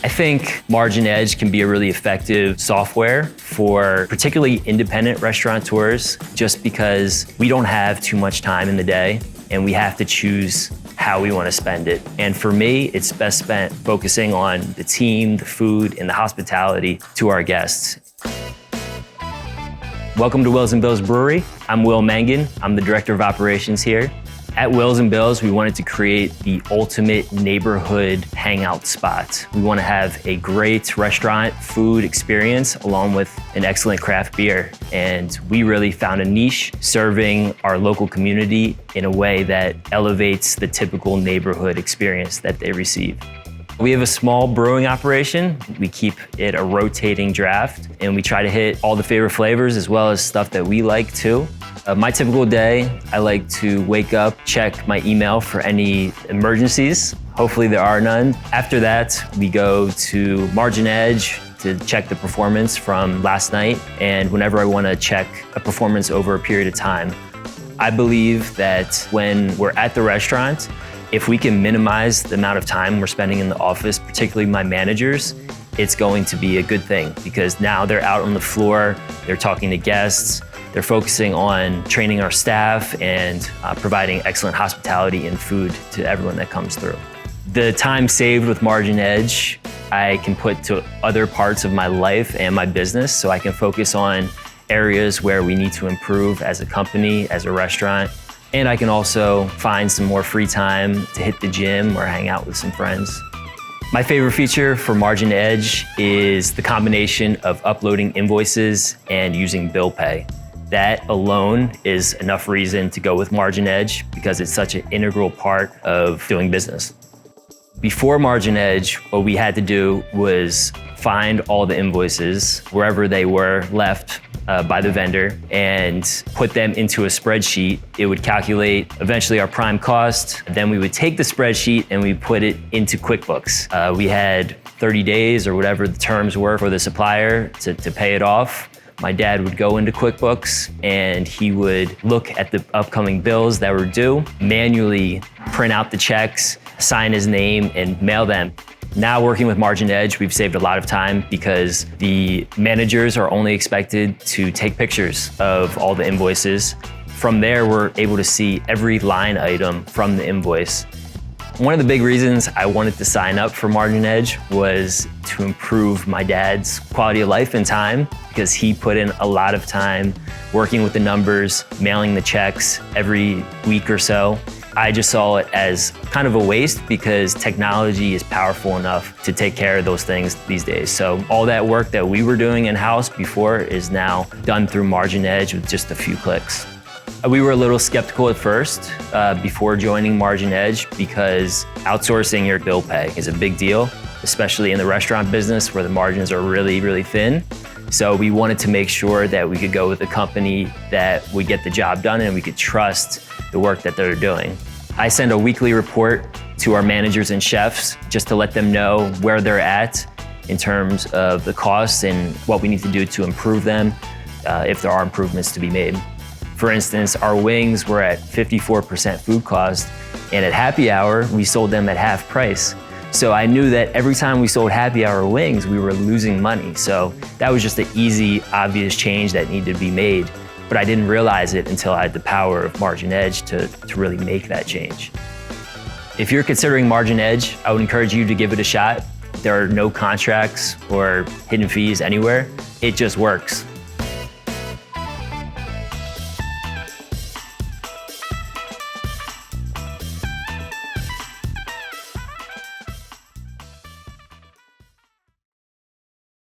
I think MarginEdge can be a really effective software for particularly independent restaurateurs, just because we don't have too much time in the day and we have to choose how we want to spend it. And for me, it's best spent focusing on the team, the food, and the hospitality to our guests. Welcome to Wills & Bills Brewery. I'm Will Mangan. I'm the Director of Operations here. At Wills & Bills, we wanted to create the ultimate neighborhood hangout spot. We want to have a great restaurant food experience along with an excellent craft beer. And we really found a niche serving our local community in a way that elevates the typical neighborhood experience that they receive. We have a small brewing operation. We keep it a rotating draft, and we try to hit all the favorite flavors as well as stuff that we like too. My typical day, I like to wake up, check my email for any emergencies. Hopefully there are none. After that, we go to MarginEdge to check the performance from last night, and whenever I want to check a performance over a period of time. I believe that when we're at the restaurant, if we can minimize the amount of time we're spending in the office, particularly my managers, it's going to be a good thing, because now they're out on the floor, they're talking to guests, they're focusing on training our staff and providing excellent hospitality and food to everyone that comes through. The time saved with MarginEdge, I can put to other parts of my life and my business, so I can focus on areas where we need to improve as a company, as a restaurant. And I can also find some more free time to hit the gym or hang out with some friends. My favorite feature for MarginEdge is the combination of uploading invoices and using bill pay. That alone is enough reason to go with MarginEdge because it's such an integral part of doing business. Before MarginEdge, what we had to do was find all the invoices wherever they were left by the vendor and put them into a spreadsheet. It would calculate eventually our prime cost. Then we would take the spreadsheet and we put it into QuickBooks. We had 30 days or whatever the terms were for the supplier to pay it off. My dad would go into QuickBooks and he would look at the upcoming bills that were due, manually print out the checks, sign his name, and mail them. Now working with MarginEdge, we've saved a lot of time because the managers are only expected to take pictures of all the invoices. From there, we're able to see every line item from the invoice. One of the big reasons I wanted to sign up for MarginEdge was to improve my dad's quality of life and time, because he put in a lot of time working with the numbers, mailing the checks every week or so. I just saw it as kind of a waste because technology is powerful enough to take care of those things these days. So all that work that we were doing in-house before is now done through MarginEdge with just a few clicks. We were a little skeptical at first before joining MarginEdge because outsourcing your bill pay is a big deal, especially in the restaurant business where the margins are really, really thin. So we wanted to make sure that we could go with a company that would get the job done and we could trust the work that they're doing. I send a weekly report to our managers and chefs just to let them know where they're at in terms of the costs and what we need to do to improve them if there are improvements to be made. For instance, our wings were at 54% food cost, and at happy hour, we sold them at half price. So I knew that every time we sold happy hour wings, we were losing money. So that was just an easy, obvious change that needed to be made. But I didn't realize it until I had the power of MarginEdge to really make that change. If you're considering MarginEdge, I would encourage you to give it a shot. There are no contracts or hidden fees anywhere. It just works.